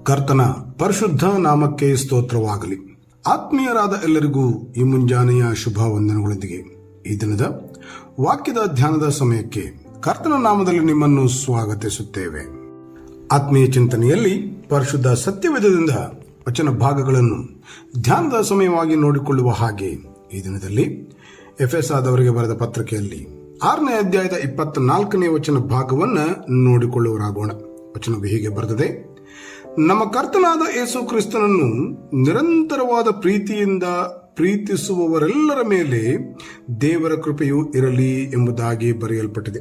ಕರ್ತನ ಪರಿಶುದ್ಧ ನಾಮಕ್ಕೆ ಸ್ತೋತ್ರವಾಗಲಿ. ಆತ್ಮೀಯರಾದ ಎಲ್ಲರಿಗೂ ಈ ಮುಂಜಾನೆಯ ಶುಭ ವಂದನೆಗಳೊಂದಿಗೆ ಈ ದಿನದ ವಾಕ್ಯದ ಧ್ಯಾನದ ಸಮಯಕ್ಕೆ ಕರ್ತನ ನಾಮದಲ್ಲಿ ನಿಮ್ಮನ್ನು ಸ್ವಾಗತಿಸುತ್ತೇವೆ. ಆತ್ಮೀಯ ಚಿಂತನೆಯಲ್ಲಿ ಪರಿಶುದ್ಧ ಸತ್ಯವೇದದಿಂದ ವಚನ ಭಾಗಗಳನ್ನು ಧ್ಯಾನದ ಸಮಯವಾಗಿ ನೋಡಿಕೊಳ್ಳುವ ಹಾಗೆ ಈ ದಿನದಲ್ಲಿ ಎಫೆಸದವರಿಗೆ ಬರೆದ ಪತ್ರಿಕೆಯಲ್ಲಿ 6ನೇ ಅಧ್ಯಾಯದ 24ನೇ ವಚನ ಭಾಗವನ್ನು ನೋಡಿಕೊಳ್ಳುವರಾಗೋಣ. ವಚನವು ಹೀಗೆ ಬರೆದಿದೆ: ನಮ್ಮ ಕರ್ತನಾದ ಯೇಸು ಕ್ರಿಸ್ತನನ್ನು ನಿರಂತರವಾದ ಪ್ರೀತಿಯಿಂದ ಪ್ರೀತಿಸುವವರೆಲ್ಲರ ಮೇಲೆ ದೇವರ ಕೃಪೆಯು ಇರಲಿ ಎಂಬುದಾಗಿ ಬರೆಯಲ್ಪಟ್ಟಿದೆ.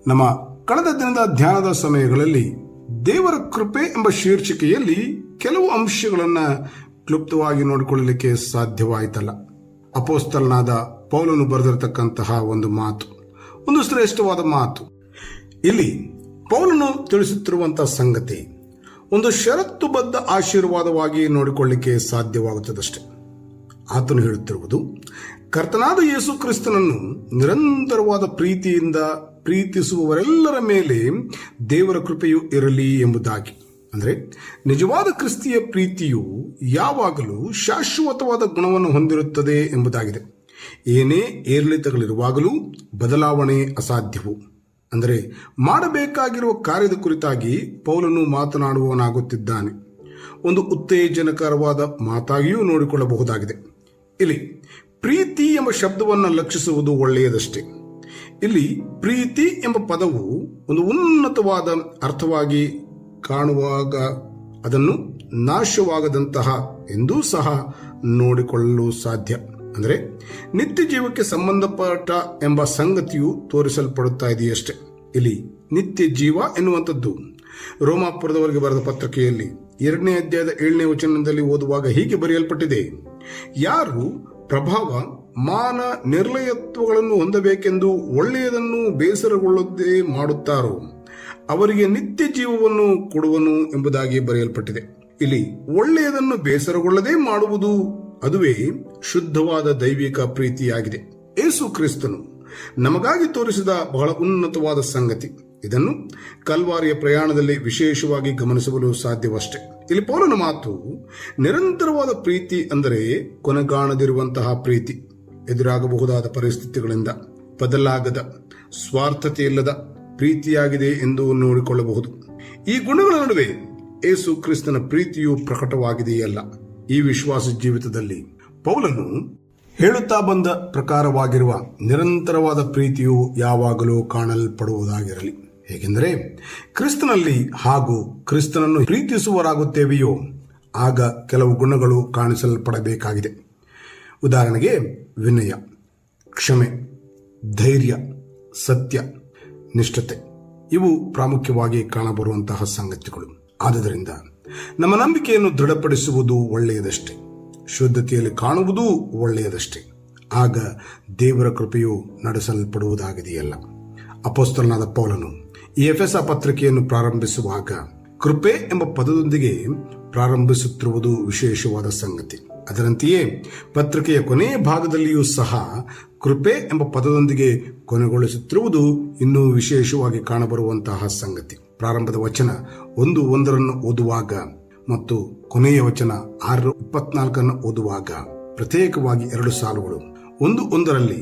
ನಮ್ಮ ಕಳೆದ ದಿನದ ಧ್ಯಾನದ ಸಮಯಗಳಲ್ಲಿ ದೇವರ ಕೃಪೆ ಎಂಬ ಶೀರ್ಷಿಕೆಯಲ್ಲಿ ಕೆಲವು ಅಂಶಗಳನ್ನು ಕ್ಲುಪ್ತವಾಗಿ ನೋಡಿಕೊಳ್ಳಲಿಕ್ಕೆ ಸಾಧ್ಯವಾಯಿತಲ್ಲ. ಅಪೊಸ್ತಲನಾದ ಪೌಲನು ಬರೆದಿರತಕ್ಕಂತಹ ಒಂದು ಶ್ರೇಷ್ಠವಾದ ಮಾತು. ಇಲ್ಲಿ ಪೌಲನು ತಿಳಿಸುತ್ತಿರುವಂತಹ ಸಂಗತಿ ಒಂದು ಷರತ್ತುಬದ್ಧ ಆಶೀರ್ವಾದವಾಗಿ ನೋಡಿಕೊಳ್ಳಿಕ್ಕೆ ಸಾಧ್ಯವಾಗುತ್ತದಷ್ಟೇ. ಆತನು ಹೇಳುತ್ತಿರುವುದು ಕರ್ತನಾದ ಯೇಸು ಕ್ರಿಸ್ತನನ್ನು ನಿರಂತರವಾದ ಪ್ರೀತಿಯಿಂದ ಪ್ರೀತಿಸುವವರೆಲ್ಲರ ಮೇಲೆ ದೇವರ ಕೃಪೆಯು ಇರಲಿ ಎಂಬುದಾಗಿ. ಅಂದರೆ ನಿಜವಾದ ಕ್ರಿಸ್ತಿಯ ಪ್ರೀತಿಯು ಯಾವಾಗಲೂ ಶಾಶ್ವತವಾದ ಗುಣವನ್ನು ಹೊಂದಿರುತ್ತದೆ ಎಂಬುದಾಗಿದೆ. ಏನೇ ಏರಿಳಿತಗಳಿರುವಾಗಲೂ ಬದಲಾವಣೆ ಅಸಾಧ್ಯವು. ಅಂದರೆ ಮಾಡಬೇಕಾಗಿರುವ ಕಾರ್ಯದ ಕುರಿತಾಗಿ ಪೌಲನು ಮಾತನಾಡುವವನಾಗುತ್ತಿದ್ದಾನೆ. ಒಂದು ಉತ್ತೇಜನಕರವಾದ ಮಾತಾಗಿಯೂ ನೋಡಿಕೊಳ್ಳಬಹುದಾಗಿದೆ. ಇಲ್ಲಿ ಪ್ರೀತಿ ಎಂಬ ಶಬ್ದವನ್ನು ಲಕ್ಷಿಸುವುದು ಒಳ್ಳೆಯದಷ್ಟೇ. ಇಲ್ಲಿ ಪ್ರೀತಿ ಎಂಬ ಪದವು ಒಂದು ಉನ್ನತವಾದ ಅರ್ಥವಾಗಿ ಕಾಣುವಾಗ ಅದನ್ನು ನಾಶವಾಗದಂತಹ ಎಂದೂ ಸಹ ನೋಡಿಕೊಳ್ಳಲು ಸಾಧ್ಯ. ಅಂದರೆ ನಿತ್ಯ ಜೀವಕ್ಕೆ ಸಂಬಂಧಪಟ್ಟ ಎಂಬ ಸಂಗತಿಯು ತೋರಿಸಲ್ಪಡುತ್ತಾ ಇದೆಯಷ್ಟೇ. ಇಲ್ಲಿ ನಿತ್ಯ ಜೀವ ಎನ್ನುವಂಥದ್ದು ರೋಮಾಪುರದವರಿಗೆ ಬರೆದ ಪತ್ರಿಕೆಯಲ್ಲಿ 2ನೇ ಅಧ್ಯಾಯದ 7ನೇ ವಚನದಲ್ಲಿ ಓದುವಾಗ ಹೀಗೆ ಬರೆಯಲ್ಪಟ್ಟಿದೆ: ಯಾರು ಪ್ರಭಾವ ಮಾನ ನಿರ್ಲಯತ್ವಗಳನ್ನು ಹೊಂದಬೇಕೆಂದು ಒಳ್ಳೆಯದನ್ನು ಬೇಸರಗೊಳ್ಳದೆ ಮಾಡುತ್ತಾರೋ ಅವರಿಗೆ ನಿತ್ಯ ಜೀವವನ್ನು ಕೊಡುವನು ಎಂಬುದಾಗಿ ಬರೆಯಲ್ಪಟ್ಟಿದೆ. ಇಲ್ಲಿ ಒಳ್ಳೆಯದನ್ನು ಬೇಸರಗೊಳ್ಳದೆ ಮಾಡುವುದು ಅದುವೇ ಶುದ್ಧವಾದ ದೈವಿಕ ಪ್ರೀತಿಯಾಗಿದೆ. ಯೇಸು ಕ್ರಿಸ್ತನು ನಮಗಾಗಿ ತೋರಿಸಿದ ಬಹಳ ಉನ್ನತವಾದ ಸಂಗತಿ. ಇದನ್ನು ಕಲ್ವಾರಿಯ ಪ್ರಯಾಣದಲ್ಲಿ ವಿಶೇಷವಾಗಿ ಗಮನಿಸಲು ಸಾಧ್ಯವಷ್ಟೇ. ಇಲ್ಲಿ ಪೌಲನ ಮಾತು ನಿರಂತರವಾದ ಪ್ರೀತಿ ಅಂದರೆ ಕೊನೆಗಾಣದಿರುವಂತಹ ಪ್ರೀತಿ, ಎದುರಾಗಬಹುದಾದ ಪರಿಸ್ಥಿತಿಗಳಿಂದ ಬದಲಾಗದ ಸ್ವಾರ್ಥತೆಯಿಲ್ಲದ ಪ್ರೀತಿಯಾಗಿದೆ ಎಂದು ನೋಡಿಕೊಳ್ಳಬಹುದು. ಈ ಗುಣಗಳ ನಡುವೆ ಯೇಸು ಕ್ರಿಸ್ತನ ಪ್ರೀತಿಯು ಪ್ರಕಟವಾಗಿದೆಯಲ್ಲ. ಈ ವಿಶ್ವಾಸ ಜೀವಿತದಲ್ಲಿ ಪೌಲನು ಹೇಳುತ್ತಾ ಬಂದ ಪ್ರಕಾರವಾಗಿರುವ ನಿರಂತರವಾದ ಪ್ರೀತಿಯು ಯಾವಾಗಲೂ ಕಾಣಲ್ಪಡುವುದಾಗಿರಲಿ. ಹೇಗೆಂದರೆ ಕ್ರಿಸ್ತನಲ್ಲಿ ಹಾಗೂ ಕ್ರಿಸ್ತನನ್ನು ಪ್ರೀತಿಸುವರಾಗುತ್ತೇವೆಯೋ ಆಗ ಕೆಲವು ಗುಣಗಳು ಕಾಣಿಸಲ್ಪಡಬೇಕಾಗಿದೆ. ಉದಾಹರಣೆಗೆ ವಿನಯ, ಕ್ಷಮೆ, ಧೈರ್ಯ, ಸತ್ಯ, ನಿಷ್ಠತೆ ಇವು ಪ್ರಾಮುಖ್ಯವಾಗಿ ಕಾಣಬರುವಂತಹ ಸಂಗತಿಗಳು. ಆದುದರಿಂದ ನಮ್ಮ ನಂಬಿಕೆಯನ್ನು ದೃಢಪಡಿಸುವುದು ಒಳ್ಳೆಯದಷ್ಟೇ, ಶುದ್ಧತೆಯಲ್ಲಿ ಕಾಣುವುದೂ ಒಳ್ಳೆಯದಷ್ಟೇ. ಆಗ ದೇವರ ಕೃಪೆಯು ನಡೆಸಲ್ಪಡುವುದಾಗಿದೆಯಲ್ಲ. ಅಪೊಸ್ತಲನಾದ ಪೌಲನು ಈ ಎಫೆಸ ಪತ್ರಿಕೆಯನ್ನು ಪ್ರಾರಂಭಿಸುವಾಗ ಕೃಪೆ ಎಂಬ ಪದದೊಂದಿಗೆ ಪ್ರಾರಂಭಿಸುತ್ತಿರುವುದು ವಿಶೇಷವಾದ ಸಂಗತಿ. ಅದರಂತೆಯೇ ಪತ್ರಿಕೆಯ ಕೊನೆಯ ಭಾಗದಲ್ಲಿಯೂ ಸಹ ಕೃಪೆ ಎಂಬ ಪದದೊಂದಿಗೆ ಕೊನೆಗೊಳಿಸುತ್ತಿರುವುದು ಇನ್ನೂ ವಿಶೇಷವಾಗಿ ಕಾಣಬರುವಂತಹ ಸಂಗತಿ. ಪ್ರಾರಂಭದ ವಚನ 1:1 ಓದುವಾಗ ಮತ್ತು ಕೊನೆಯ ವಚನ 6:24 ಓದುವಾಗ ಪ್ರತ್ಯೇಕವಾಗಿ 2 ಸಾಲುಗಳು. 1:1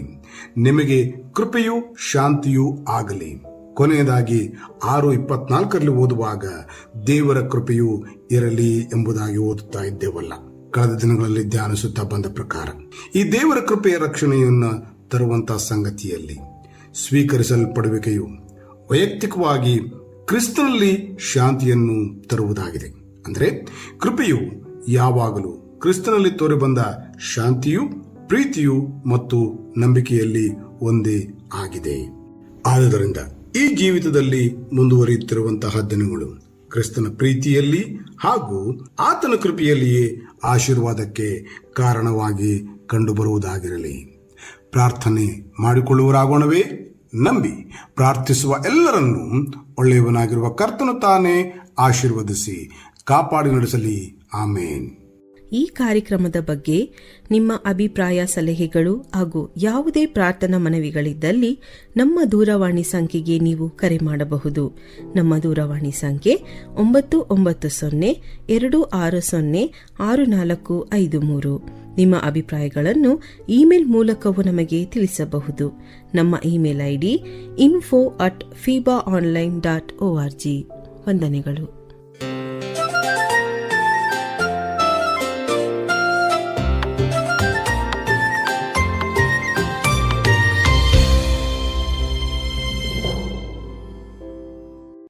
ನಿಮಗೆ ಕೃಪೆಯೂ ಶಾಂತಿಯೂ ಆಗಲಿ. ಕೊನೆಯದಾಗಿ 6:24 ಓದುವಾಗ ದೇವರ ಕೃಪೆಯೂ ಇರಲಿ ಎಂಬುದಾಗಿ ಓದುತ್ತಾ ಇದ್ದೇವಲ್ಲ. ಕಳೆದ ದಿನಗಳಲ್ಲಿ ಧ್ಯಾನಿಸುತ್ತಾ ಬಂದ ಪ್ರಕಾರ ಈ ದೇವರ ಕೃಪೆಯ ರಕ್ಷಣೆಯನ್ನು ತರುವಂತಹ ಸಂಗತಿಯಲ್ಲಿ ಸ್ವೀಕರಿಸಲ್ಪಡುವಿಕೆಯು ವೈಯಕ್ತಿಕವಾಗಿ ಕ್ರಿಸ್ತನಲ್ಲಿ ಶಾಂತಿಯನ್ನು ತರುವುದಾಗಿದೆ. ಅಂದರೆ ಕೃಪೆಯು ಯಾವಾಗಲೂ ಕ್ರಿಸ್ತನಲ್ಲಿ ತೋರಿಬಂದ ಶಾಂತಿಯು, ಪ್ರೀತಿಯು ಮತ್ತು ನಂಬಿಕೆಯಲ್ಲಿ ಒಂದೇ ಆಗಿದೆ. ಆದುದರಿಂದ ಈ ಜೀವಿತದಲ್ಲಿ ಮುಂದುವರಿಯುತ್ತಿರುವಂತಹ ದಿನಗಳು ಕ್ರಿಸ್ತನ ಪ್ರೀತಿಯಲ್ಲಿ ಹಾಗೂ ಆತನ ಕೃಪೆಯಲ್ಲಿಯೇ ಆಶೀರ್ವಾದಕ್ಕೆ ಕಾರಣವಾಗಿ ಕಂಡುಬರುವುದಾಗಿರಲಿ. ಪ್ರಾರ್ಥನೆ ಮಾಡಿಕೊಳ್ಳುವರಾಗೋಣವೇ. ನಂಬಿ ಪ್ರಾರ್ಥಿಸುವ ಎಲ್ಲರನ್ನೂ ಒಳ್ಳೆಯವನಾಗಿರುವ ಕರ್ತನು ತಾನೇ ಆಶೀರ್ವದಿಸಿ ಕಾಪಾಡಿ ನಡೆಸಲಿ. ಆಮೇನ್. ಈ ಕಾರ್ಯಕ್ರಮದ ಬಗ್ಗೆ ನಿಮ್ಮ ಅಭಿಪ್ರಾಯ, ಸಲಹೆಗಳು ಹಾಗೂ ಯಾವುದೇ ಪ್ರಾರ್ಥನಾ ಮನವಿಗಳಿದ್ದಲ್ಲಿ ನಮ್ಮ ದೂರವಾಣಿ ಸಂಖ್ಯೆಗೆ ನೀವು ಕರೆ ಮಾಡಬಹುದು. ನಮ್ಮ ದೂರವಾಣಿ ಸಂಖ್ಯೆ 9902606453. ನಿಮ್ಮ ಅಭಿಪ್ರಾಯಗಳನ್ನು ಇಮೇಲ್ ಮೂಲಕವೂ ನಮಗೆ ತಿಳಿಸಬಹುದು. ನಮ್ಮ ಇಮೇಲ್ ಐಡಿ info@fibaonline.org. ವಂದನೆಗಳು.